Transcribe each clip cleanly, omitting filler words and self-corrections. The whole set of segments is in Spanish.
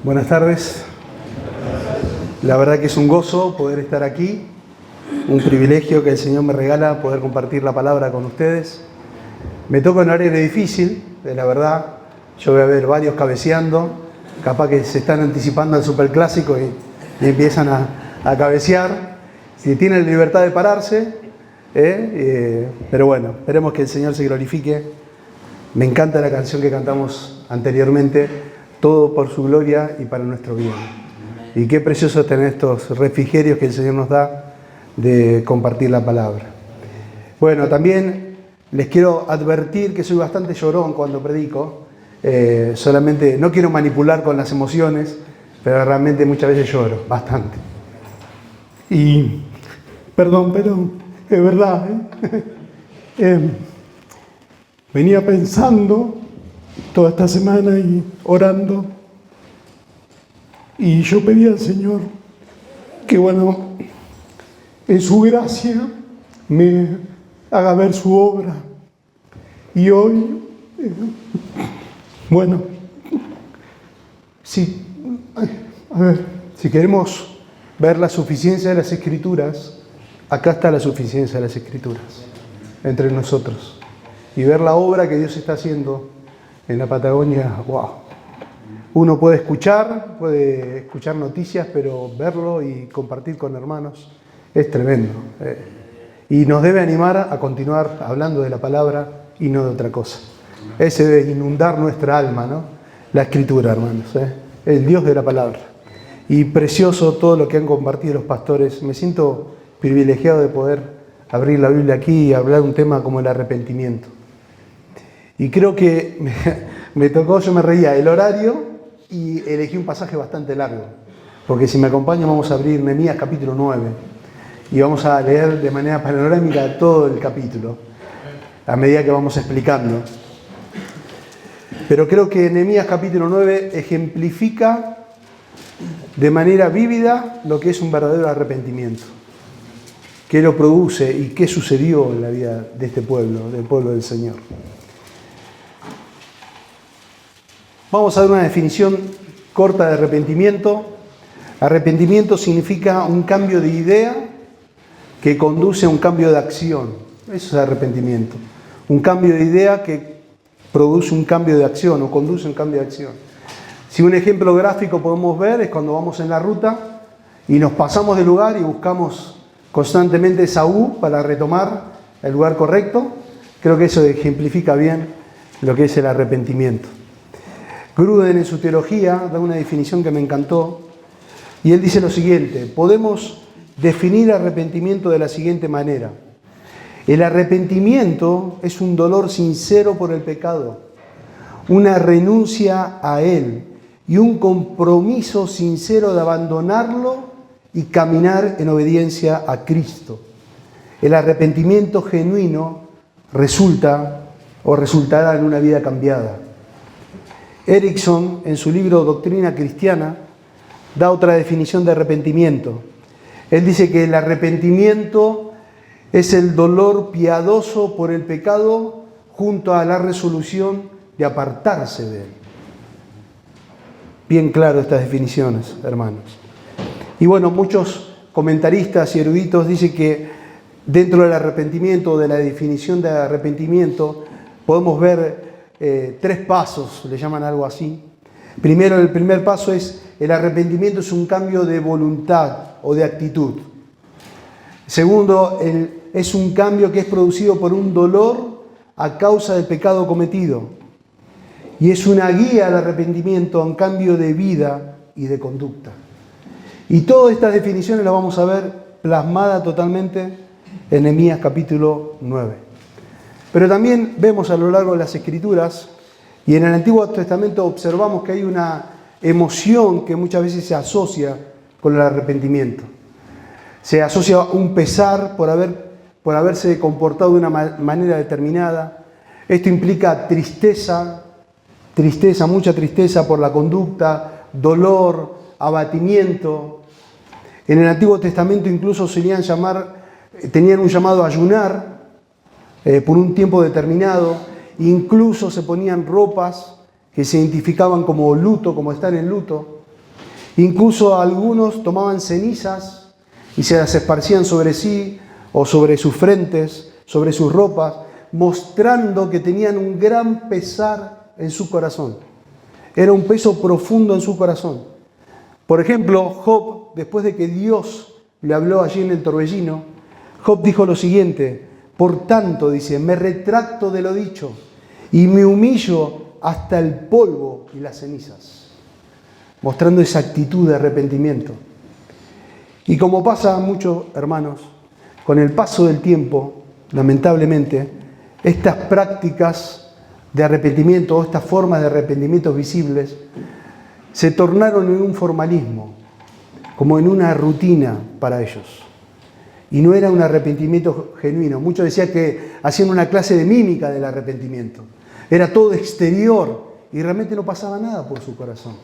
Buenas tardes. La verdad que es un gozo poder estar aquí, un privilegio que el Señor me regala poder compartir la palabra con ustedes. Me toca un horario difícil, la verdad. Yo voy a ver varios cabeceando, capaz que se están anticipando al superclásico y empiezan a cabecear. Si tienen libertad de pararse, pero bueno, esperemos que el Señor se glorifique. Me encanta la canción que cantamos anteriormente, todo por su gloria y para nuestro bien. Y qué precioso tener estos refrigerios que el Señor nos da de compartir la palabra. Bueno, también les quiero advertir que soy bastante llorón cuando predico. Solamente no quiero manipular con las emociones, pero realmente muchas veces lloro, bastante. Y, perdón, es verdad, venía pensando toda esta semana y orando, y yo pedí al Señor que, bueno, en su gracia me haga ver su obra. Y hoy, bueno, si queremos ver la suficiencia de las Escrituras, acá está la suficiencia de las Escrituras entre nosotros. Y ver la obra que Dios está haciendo en la Patagonia, wow. Uno puede escuchar noticias, pero verlo y compartir con hermanos es tremendo. Y nos debe animar a continuar hablando de la palabra y no de otra cosa. Ese debe inundar nuestra alma, ¿no? La Escritura, hermanos, el Dios de la palabra. Y precioso todo lo que han compartido los pastores. Me siento privilegiado de poder abrir la Biblia aquí y hablar de un tema como el arrepentimiento. Y creo que me tocó, yo me reía, el horario y elegí un pasaje bastante largo. Porque si me acompañan vamos a abrir Nehemías capítulo 9 y vamos a leer de manera panorámica todo el capítulo a medida que vamos explicando. Pero creo que Nehemías capítulo 9 ejemplifica de manera vívida lo que es un verdadero arrepentimiento. ¿Qué lo produce y qué sucedió en la vida de este pueblo, del pueblo del Señor? Vamos a dar una definición corta de arrepentimiento. Arrepentimiento significa un cambio de idea que conduce a un cambio de acción. Eso es arrepentimiento. Un cambio de idea que produce un cambio de acción o conduce a un cambio de acción. Si un ejemplo gráfico podemos ver es cuando vamos en la ruta y nos pasamos de lugar y buscamos constantemente esa U para retomar el lugar correcto. Creo que eso ejemplifica bien lo que es el arrepentimiento. Gruden en su teología da una definición que me encantó y él dice lo siguiente: podemos definir arrepentimiento de la siguiente manera. El arrepentimiento es un dolor sincero por el pecado, una renuncia a él y un compromiso sincero de abandonarlo y caminar en obediencia a Cristo. El arrepentimiento genuino resultará en una vida cambiada. Erickson, en su libro Doctrina Cristiana, da otra definición de arrepentimiento. Él dice que el arrepentimiento es el dolor piadoso por el pecado junto a la resolución de apartarse de él. Bien claro estas definiciones, hermanos. Y bueno, muchos comentaristas y eruditos dicen que dentro del arrepentimiento, de la definición de arrepentimiento, podemos ver 3 pasos, le llaman algo así. Primero, el primer paso es: el arrepentimiento es un cambio de voluntad o de actitud. Segundo, es un cambio que es producido por un dolor a causa del pecado cometido. Y es una guía al arrepentimiento, a un cambio de vida y de conducta. Y todas estas definiciones las vamos a ver plasmadas totalmente en Nehemías capítulo 9. Pero también vemos a lo largo de las Escrituras, y en el Antiguo Testamento observamos que hay una emoción que muchas veces se asocia con el arrepentimiento. Se asocia un pesar por haberse comportado de una manera determinada. Esto implica tristeza, mucha tristeza por la conducta, dolor, abatimiento. En el Antiguo Testamento incluso tenían un llamado a ayunar por un tiempo determinado. Incluso se ponían ropas que se identificaban como luto, como estar en luto. Incluso algunos tomaban cenizas y se las esparcían sobre sí o sobre sus frentes, sobre sus ropas, mostrando que tenían un gran pesar en su corazón. Era un peso profundo en su corazón. Por ejemplo, Job, después de que Dios le habló allí en el torbellino, Job dijo lo siguiente: por tanto, dice, me retracto de lo dicho y me humillo hasta el polvo y las cenizas, mostrando esa actitud de arrepentimiento. Y como pasa a muchos hermanos, con el paso del tiempo, lamentablemente, estas prácticas de arrepentimiento o estas formas de arrepentimientos visibles se tornaron en un formalismo, como en una rutina para ellos. Y no era un arrepentimiento genuino. Muchos decían que hacían una clase de mímica del arrepentimiento. Era todo exterior y realmente no pasaba nada por su corazón.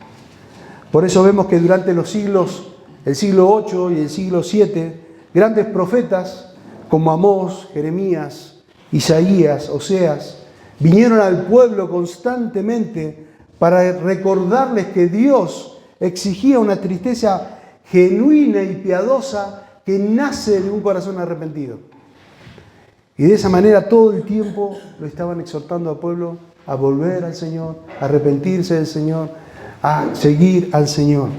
Por eso vemos que durante los siglos, el siglo VIII y el siglo VII, grandes profetas como Amós, Jeremías, Isaías, Oseas, vinieron al pueblo constantemente para recordarles que Dios exigía una tristeza genuina y piadosa que nace de un corazón arrepentido. Y de esa manera todo el tiempo lo estaban exhortando al pueblo a volver al Señor, a arrepentirse del Señor, a seguir al Señor.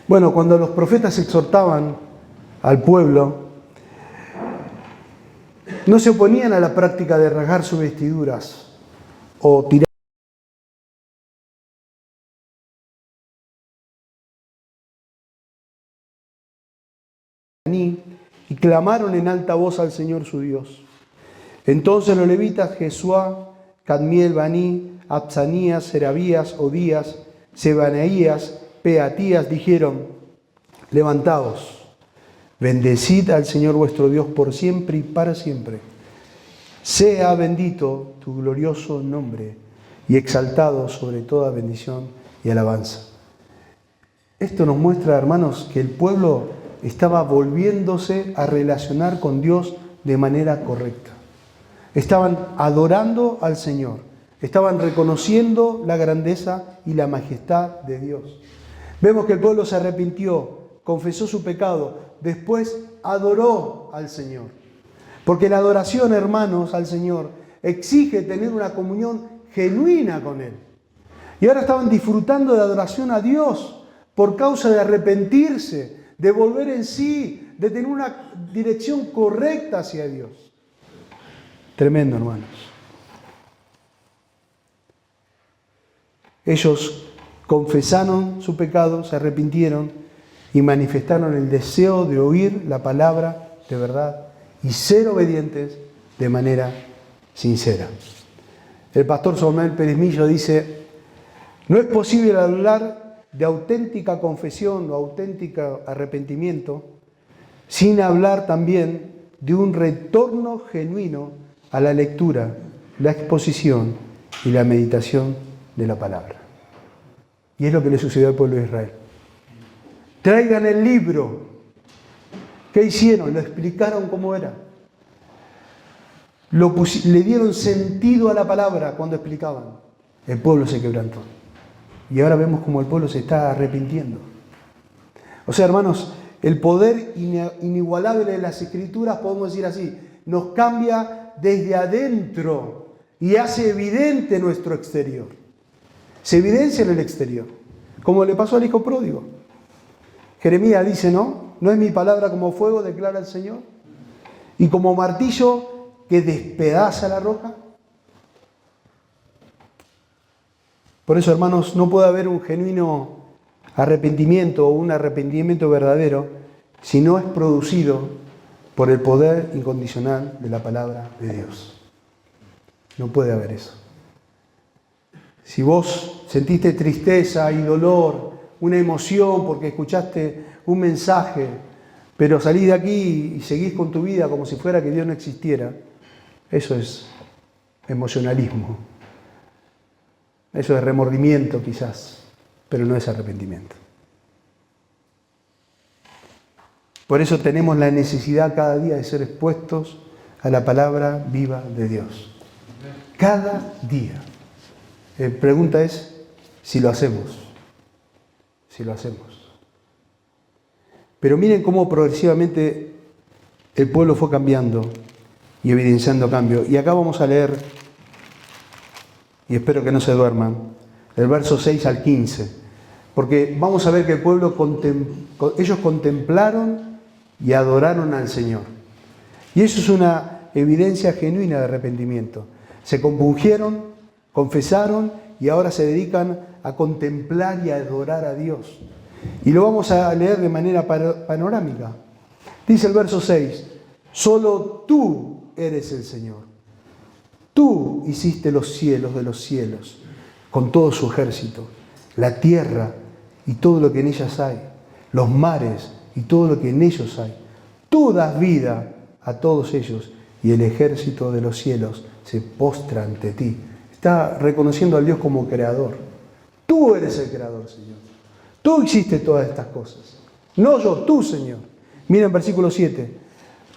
Bueno, cuando los profetas exhortaban al pueblo, no se oponían a la práctica de rasgar sus vestiduras o tirar y clamaron en alta voz al Señor su Dios. Entonces los levitas Jesuá, Cadmiel, Baní, Absanías, Serabías, Odías, Sebanaías, Peatías dijeron: levantaos, bendecid al Señor vuestro Dios por siempre y para siempre. Sea bendito tu glorioso nombre y exaltado sobre toda bendición y alabanza. Esto nos muestra, hermanos, que el pueblo estaba volviéndose a relacionar con Dios de manera correcta. Estaban adorando al Señor, estaban reconociendo la grandeza y la majestad de Dios. Vemos que el pueblo se arrepintió, confesó su pecado, después adoró al Señor. Porque la adoración, hermanos, al Señor exige tener una comunión genuina con Él. Y ahora estaban disfrutando de adoración a Dios por causa de arrepentirse, de volver en sí, de tener una dirección correcta hacia Dios. Tremendo, hermanos. Ellos confesaron su pecado, se arrepintieron y manifestaron el deseo de oír la palabra de verdad y ser obedientes de manera sincera. El pastor Samuel Pérez Millo dice: no es posible hablar de auténtica confesión o auténtico arrepentimiento sin hablar también de un retorno genuino a la lectura, la exposición y la meditación de la palabra. Y es lo que le sucedió al pueblo de Israel. Traigan el libro. ¿Qué hicieron? Lo explicaron cómo era. Le dieron sentido a la palabra cuando explicaban. El pueblo se quebrantó. Y ahora vemos cómo el pueblo se está arrepintiendo. O sea, hermanos, el poder inigualable de las Escrituras, podemos decir así, nos cambia desde adentro y hace evidente nuestro exterior. Se evidencia en el exterior, como le pasó al hijo pródigo. Jeremías dice, ¿no? ¿No es mi palabra como fuego, declara el Señor? Y como martillo que despedaza la roca. Por eso, hermanos, no puede haber un genuino arrepentimiento o un arrepentimiento verdadero si no es producido por el poder incondicional de la palabra de Dios. No puede haber eso. Si vos sentiste tristeza y dolor, una emoción porque escuchaste un mensaje, pero salís de aquí y seguís con tu vida como si fuera que Dios no existiera, eso es emocionalismo. Eso es remordimiento quizás, pero no es arrepentimiento. Por eso tenemos la necesidad cada día de ser expuestos a la palabra viva de Dios. Cada día. La pregunta es si lo hacemos. si lo hacemos. Pero miren cómo progresivamente el pueblo fue cambiando y evidenciando cambio. Y acá vamos a leer, y espero que no se duerman, el verso 6 al 15. Porque vamos a ver que el pueblo, ellos contemplaron y adoraron al Señor. Y eso es una evidencia genuina de arrepentimiento. Se compungieron, confesaron y ahora se dedican a contemplar y a adorar a Dios. Y lo vamos a leer de manera panorámica. Dice el verso 6, solo tú eres el Señor. Tú hiciste los cielos de los cielos con todo su ejército, la tierra y todo lo que en ellas hay, los mares y todo lo que en ellos hay. Tú das vida a todos ellos y el ejército de los cielos se postra ante ti. Está reconociendo al Dios como creador. Tú eres el creador, Señor. Tú hiciste todas estas cosas. No yo, tú, Señor. Miren versículo 7.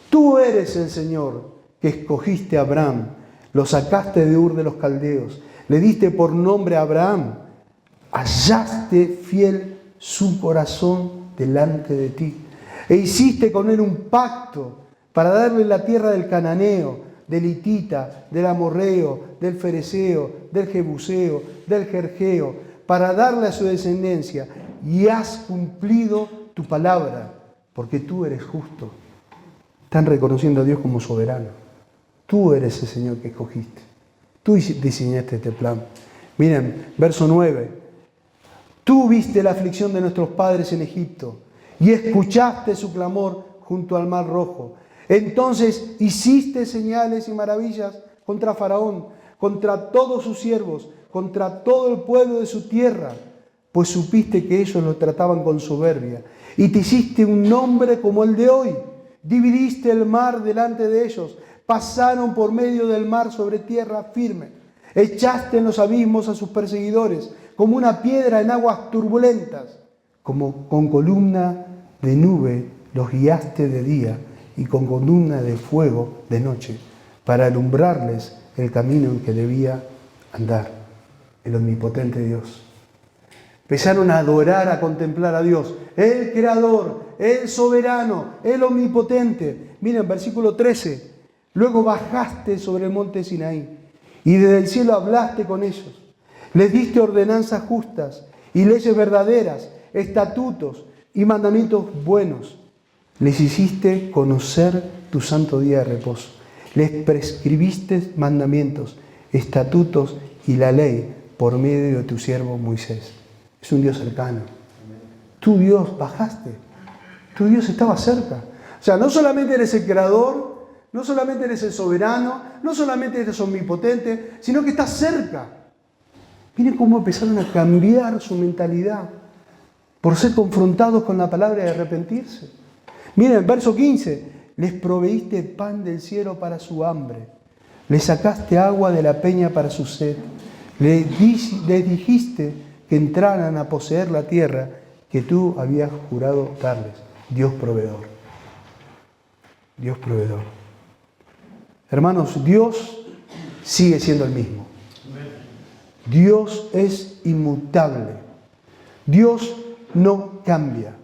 Tú eres el Señor que escogiste a Abraham, lo sacaste de Ur de los Caldeos, le diste por nombre a Abraham, hallaste fiel su corazón delante de ti, e hiciste con él un pacto para darle la tierra del cananeo, del hitita, del amorreo, del fereceo, del jebuseo, del jerjeo, para darle a su descendencia, y has cumplido tu palabra, porque tú eres justo. Están reconociendo a Dios como soberano. Tú eres el Señor que escogiste. Tú diseñaste este plan. Miren, verso 9. Tú viste la aflicción de nuestros padres en Egipto y escuchaste su clamor junto al Mar Rojo. Entonces hiciste señales y maravillas contra Faraón, contra todos sus siervos, contra todo el pueblo de su tierra, pues supiste que ellos lo trataban con soberbia. Y te hiciste un nombre como el de hoy. Dividiste el mar delante de ellos. Pasaron por medio del mar sobre tierra firme. Echaste en los abismos a sus perseguidores, como una piedra en aguas turbulentas. Como con columna de nube los guiaste de día y con columna de fuego de noche, para alumbrarles el camino en que debía andar. El omnipotente Dios. Empezaron a adorar, a contemplar a Dios, el creador, el soberano, el omnipotente. Miren, versículo 13. Luego bajaste sobre el monte Sinaí y desde el cielo hablaste con ellos. Les diste ordenanzas justas y leyes verdaderas, estatutos y mandamientos buenos. Les hiciste conocer tu santo día de reposo. Les prescribiste mandamientos, estatutos y la ley por medio de tu siervo Moisés. Es un Dios cercano. Tu Dios bajaste. Tu Dios estaba cerca. O sea, no solamente eres el creador, no solamente eres el soberano, no solamente eres omnipotente, sino que estás cerca. Miren cómo empezaron a cambiar su mentalidad por ser confrontados con la palabra de arrepentirse. Miren, verso 15. Les proveíste pan del cielo para su hambre. Les sacaste agua de la peña para su sed. Les dijiste que entraran a poseer la tierra que tú habías jurado darles. Dios proveedor. Dios proveedor. Hermanos, Dios sigue siendo el mismo. Dios es inmutable. Dios no cambia.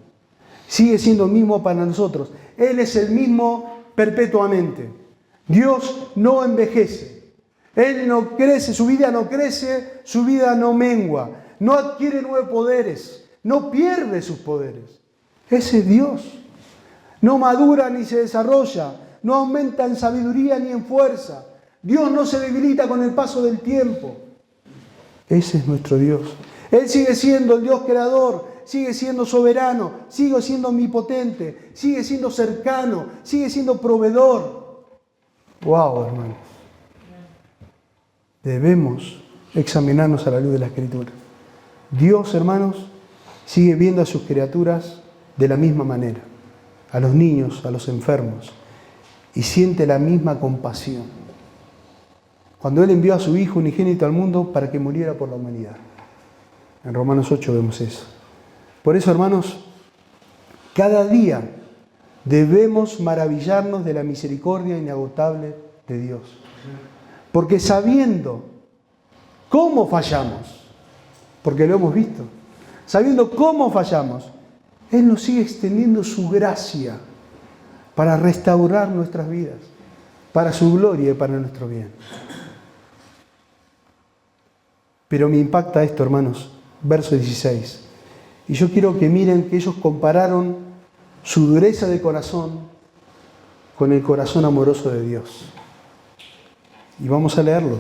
Sigue siendo el mismo para nosotros. Él es el mismo perpetuamente. Dios no envejece. Él no crece, su vida no crece, su vida no mengua. No adquiere nuevos poderes, no pierde sus poderes. Ese es Dios. No madura ni se desarrolla, no aumenta en sabiduría ni en fuerza. Dios no se debilita con el paso del tiempo. Ese es nuestro Dios. Él sigue siendo el Dios creador, sigue siendo soberano, sigue siendo omnipotente, sigue siendo cercano, sigue siendo proveedor. ¡Wow, hermanos! Debemos examinarnos a la luz de la Escritura. Dios, hermanos, sigue viendo a sus criaturas de la misma manera, a los niños, a los enfermos, y siente la misma compasión. Cuando Él envió a su Hijo unigénito al mundo para que muriera por la humanidad. En Romanos 8 vemos eso. Por eso, hermanos, cada día debemos maravillarnos de la misericordia inagotable de Dios. Porque sabiendo cómo fallamos, porque lo hemos visto, sabiendo cómo fallamos, Él nos sigue extendiendo su gracia para restaurar nuestras vidas, para su gloria y para nuestro bien. Pero me impacta esto, hermanos, verso 16. Y yo quiero que miren que ellos compararon su dureza de corazón con el corazón amoroso de Dios. Y vamos a leerlo.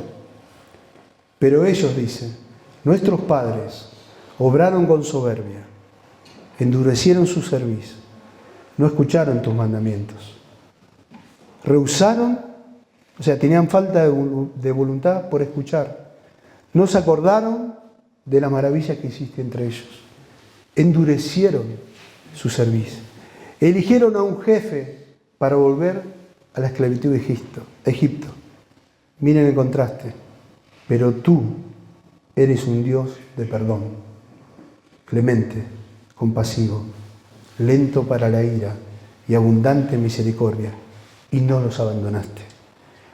Pero ellos, dicen, nuestros padres obraron con soberbia, endurecieron su cerviz, no escucharon tus mandamientos. Rehusaron, o sea, tenían falta de voluntad por escuchar. No se acordaron de la maravilla que hiciste entre ellos. Endurecieron su cerviz. Eligieron a un jefe para volver a la esclavitud de Egipto. Miren el contraste. Pero tú eres un Dios de perdón, clemente, compasivo, lento para la ira y abundante en misericordia, y no los abandonaste.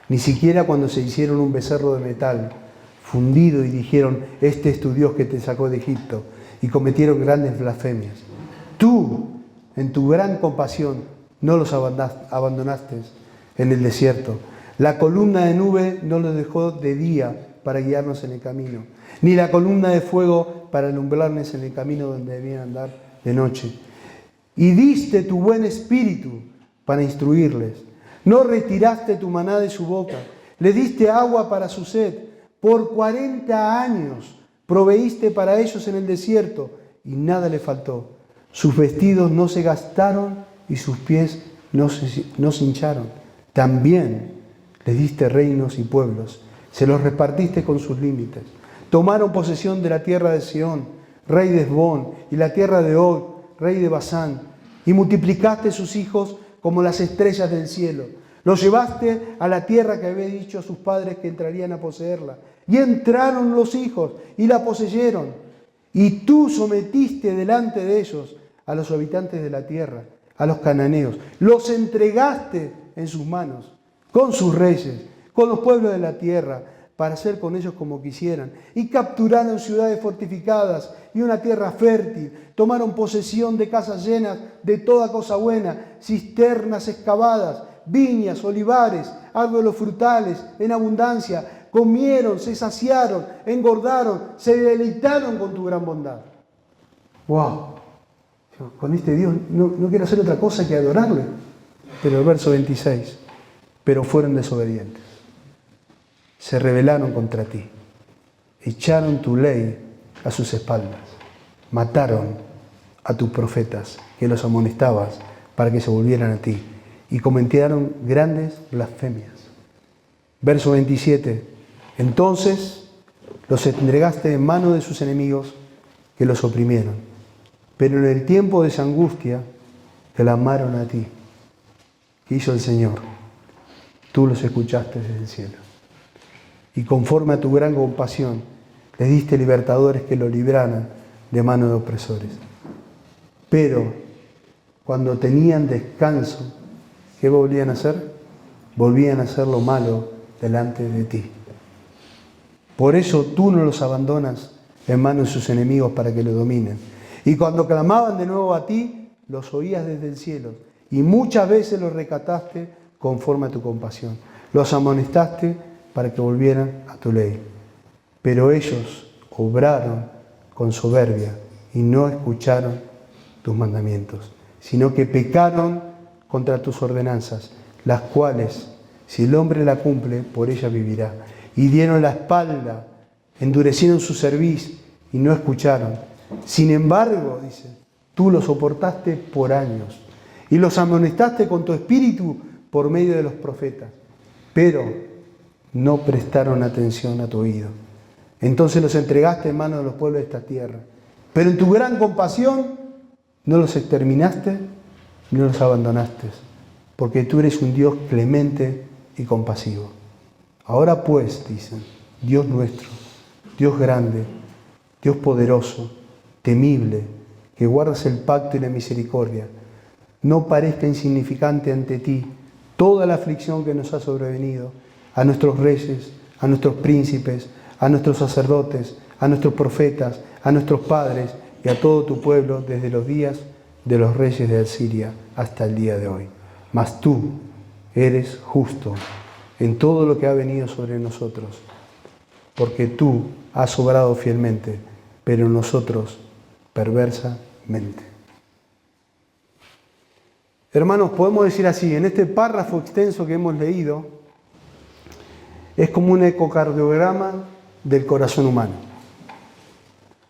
Ni siquiera cuando se hicieron un becerro de metal fundido y dijeron, este es tu Dios que te sacó de Egipto, y cometieron grandes blasfemias. Tú, en tu gran compasión, no los abandonaste en el desierto. La columna de nube no los dejó de día para guiarnos en el camino, ni la columna de fuego para alumbrarnos en el camino donde debían andar de noche. Y diste tu buen espíritu para instruirles. No retiraste tu maná de su boca. Le diste agua para su sed. Por 40 años proveíste para ellos en el desierto y nada le faltó. Sus vestidos no se gastaron y sus pies no se hincharon. También les diste reinos y pueblos. Se los repartiste con sus límites. Tomaron posesión de la tierra de Sión, rey de Hesbón, y la tierra de Og, rey de Basán. Y multiplicaste sus hijos como las estrellas del cielo. Los llevaste a la tierra que había dicho a sus padres que entrarían a poseerla. Y entraron los hijos y la poseyeron. Y tú sometiste delante de ellos a los habitantes de la tierra, a los cananeos. Los entregaste en sus manos, con sus reyes, con los pueblos de la tierra, para hacer con ellos como quisieran. Y capturaron ciudades fortificadas y una tierra fértil. Tomaron posesión de casas llenas de toda cosa buena, cisternas excavadas, viñas, olivares, árboles frutales en abundancia. Comieron, se saciaron, engordaron, se deleitaron con tu gran bondad. ¡Wow! Con este Dios no quiero hacer otra cosa que adorarle. Pero el verso 26, pero fueron desobedientes. Se rebelaron contra ti. Echaron tu ley a sus espaldas. Mataron a tus profetas que los amonestabas para que se volvieran a ti. Y cometieron grandes blasfemias. Verso 27. Entonces los entregaste en manos de sus enemigos que los oprimieron. Pero en el tiempo de esa angustia clamaron a ti. ¿Qué hizo el Señor? Tú los escuchaste desde el cielo. Y conforme a tu gran compasión, les diste libertadores que lo libraran de mano de opresores. Pero cuando tenían descanso, ¿qué volvían a hacer? Volvían a hacer lo malo delante de ti. Por eso tú no los abandonas en manos de sus enemigos para que lo dominen. Y cuando clamaban de nuevo a ti, los oías desde el cielo. Y muchas veces los rescataste conforme a tu compasión. Los amonestaste para que volvieran a tu ley. Pero ellos obraron con soberbia y no escucharon tus mandamientos, sino que pecaron contra tus ordenanzas, las cuales, si el hombre la cumple, por ella vivirá. Y dieron la espalda, endurecieron su cerviz y no escucharon. Sin embargo, dice, tú los soportaste por años y los amonestaste con tu espíritu por medio de los profetas, pero no prestaron atención a tu oído. Entonces los entregaste en manos de los pueblos de esta tierra. Pero en tu gran compasión no los exterminaste ni los abandonaste, porque tú eres un Dios clemente y compasivo. Ahora pues, dicen, Dios nuestro, Dios grande, Dios poderoso, temible, que guardas el pacto y la misericordia, no parezca insignificante ante ti toda la aflicción que nos ha sobrevenido, a nuestros reyes, a nuestros príncipes, a nuestros sacerdotes, a nuestros profetas, a nuestros padres y a todo tu pueblo desde los días de los reyes de Asiria hasta el día de hoy. Mas tú eres justo en todo lo que ha venido sobre nosotros, porque tú has obrado fielmente, pero nosotros perversamente. Hermanos, podemos decir así, en este párrafo extenso que hemos leído, es como un ecocardiograma del corazón humano,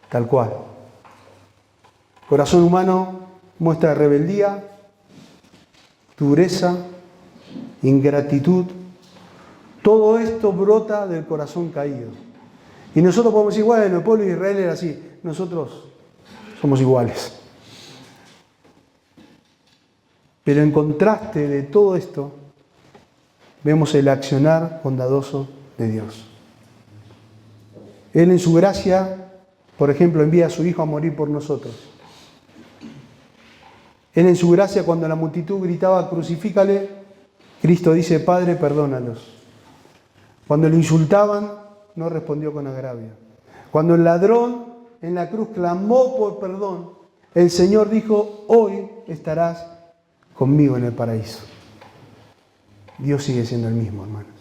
tal cual. Corazón humano muestra rebeldía, dureza, ingratitud. Todo esto brota del corazón caído. Y nosotros podemos decir, bueno, el pueblo de Israel era así. Nosotros somos iguales. Pero en contraste de todo esto, vemos el accionar bondadoso de Dios. Él en su gracia, por ejemplo, envía a su Hijo a morir por nosotros. Él en su gracia, cuando la multitud gritaba, crucifícale, Cristo dice, Padre, perdónalos. Cuando lo insultaban, no respondió con agravio. Cuando el ladrón en la cruz clamó por perdón, el Señor dijo, hoy estarás conmigo en el paraíso. Dios sigue siendo el mismo, hermanos.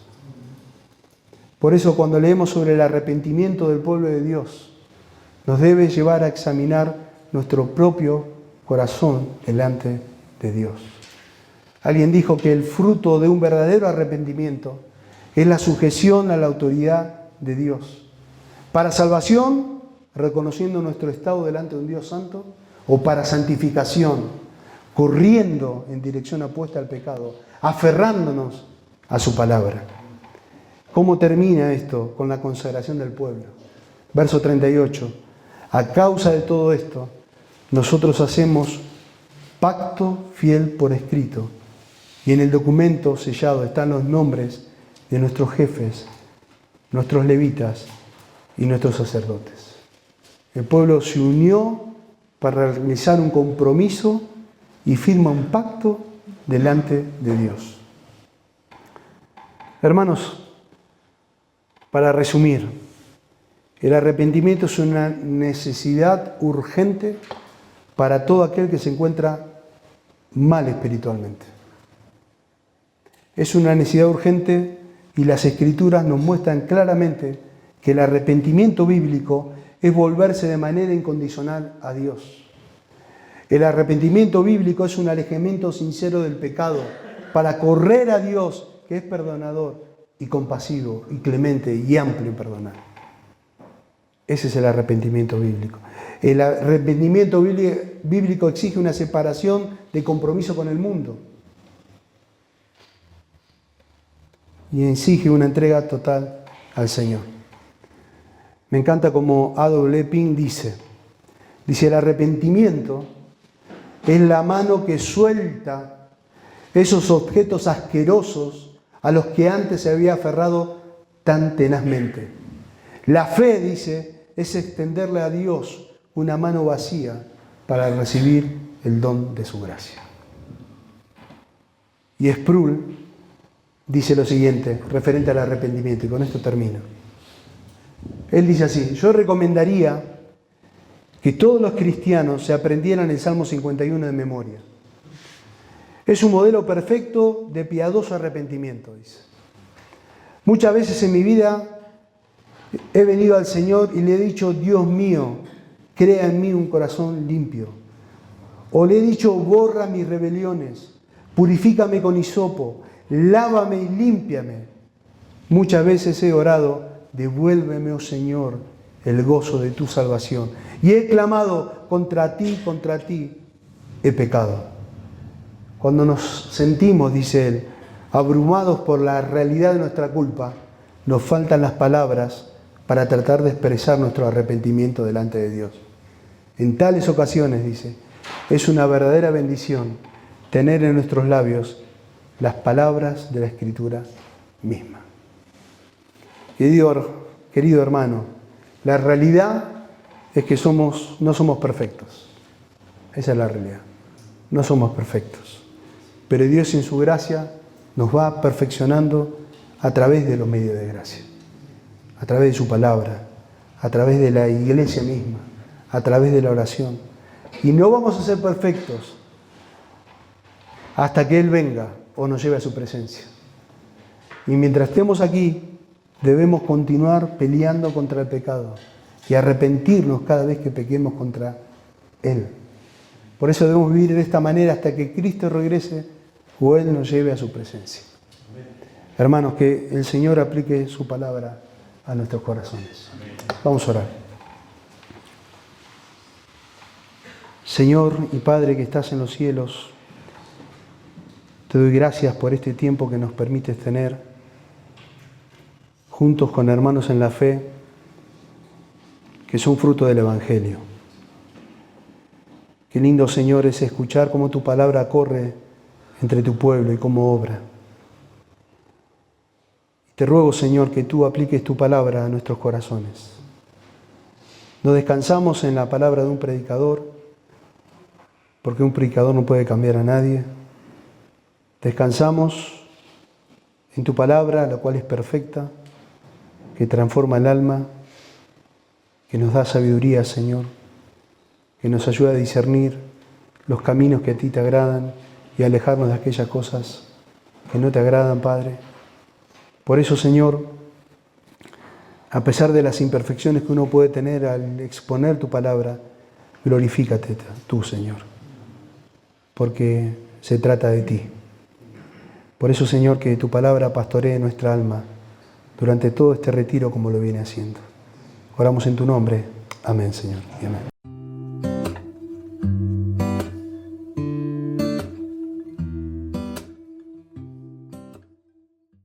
Por eso cuando leemos sobre el arrepentimiento del pueblo de Dios, nos debe llevar a examinar nuestro propio corazón delante de Dios. Alguien dijo que el fruto de un verdadero arrepentimiento es la sujeción a la autoridad de Dios. Para salvación, reconociendo nuestro estado delante de un Dios santo, o para santificación, corriendo en dirección opuesta al pecado, aferrándonos a su palabra. ¿Cómo termina esto? Con la consagración del pueblo. Verso 38. A causa de todo esto, nosotros hacemos pacto fiel por escrito, y en el documento sellado están los nombres de nuestros jefes, nuestros levitas y nuestros sacerdotes. El pueblo se unió para realizar un compromiso y firma un pacto delante de Dios. Hermanos, para resumir, el arrepentimiento es una necesidad urgente para todo aquel que se encuentra mal espiritualmente. Es una necesidad urgente y las Escrituras nos muestran claramente que el arrepentimiento bíblico es volverse de manera incondicional a Dios. El arrepentimiento bíblico es un alejamiento sincero del pecado para correr a Dios, que es perdonador y compasivo y clemente y amplio en perdonar. Ese es el arrepentimiento bíblico. El arrepentimiento bíblico exige una separación de compromiso con el mundo y exige una entrega total al Señor. Me encanta como A.W. Pink dice, el arrepentimiento es la mano que suelta esos objetos asquerosos a los que antes se había aferrado tan tenazmente. La fe, dice, es extenderle a Dios una mano vacía para recibir el don de su gracia. Y Sproul dice lo siguiente, referente al arrepentimiento, y con esto termino. Él dice así, yo recomendaría que todos los cristianos se aprendieran el Salmo 51 de memoria. Es un modelo perfecto de piadoso arrepentimiento, dice. Muchas veces en mi vida he venido al Señor y le he dicho, Dios mío, crea en mí un corazón limpio. O le he dicho, borra mis rebeliones, purifícame con hisopo, lávame y límpiame. Muchas veces he orado, devuélveme, oh Señor, el gozo de tu salvación. Y he clamado, contra ti he pecado. Cuando nos sentimos, dice él, abrumados por la realidad de nuestra culpa, nos faltan las palabras para tratar de expresar nuestro arrepentimiento delante de Dios. En tales ocasiones, dice, es una verdadera bendición tener en nuestros labios las palabras de la Escritura misma. Querido hermano, la realidad es que no somos perfectos. Esa es la realidad. No somos perfectos. Pero Dios en su gracia nos va perfeccionando a través de los medios de gracia. A través de su palabra. A través de la iglesia misma. a través de la oración. Y no vamos a ser perfectos hasta que Él venga o nos lleve a su presencia. Y mientras estemos aquí, debemos continuar peleando contra el pecado y arrepentirnos cada vez que pequemos contra Él. Por eso debemos vivir de esta manera hasta que Cristo regrese o Él nos lleve a su presencia. Hermanos, que el Señor aplique su palabra a nuestros corazones. Vamos a orar. Señor y Padre que estás en los cielos, te doy gracias por este tiempo que nos permites tener juntos con hermanos en la fe que son fruto del Evangelio. Qué lindo, Señor, es escuchar cómo tu palabra corre entre tu pueblo y cómo obra. Te ruego, Señor, que tú apliques tu palabra a nuestros corazones. No descansamos en la palabra de un predicador, porque un predicador no puede cambiar a nadie. Descansamos en tu palabra, la cual es perfecta, que transforma el alma, que nos da sabiduría, Señor, que nos ayuda a discernir los caminos que a ti te agradan y a alejarnos de aquellas cosas que no te agradan, Padre. Por eso, Señor, a pesar de las imperfecciones que uno puede tener al exponer tu palabra, glorifícate tú, Señor, porque se trata de ti. Por eso, Señor, que tu palabra pastoree nuestra alma durante todo este retiro como lo viene haciendo. Oramos en tu nombre. Amén, Señor. Y amén.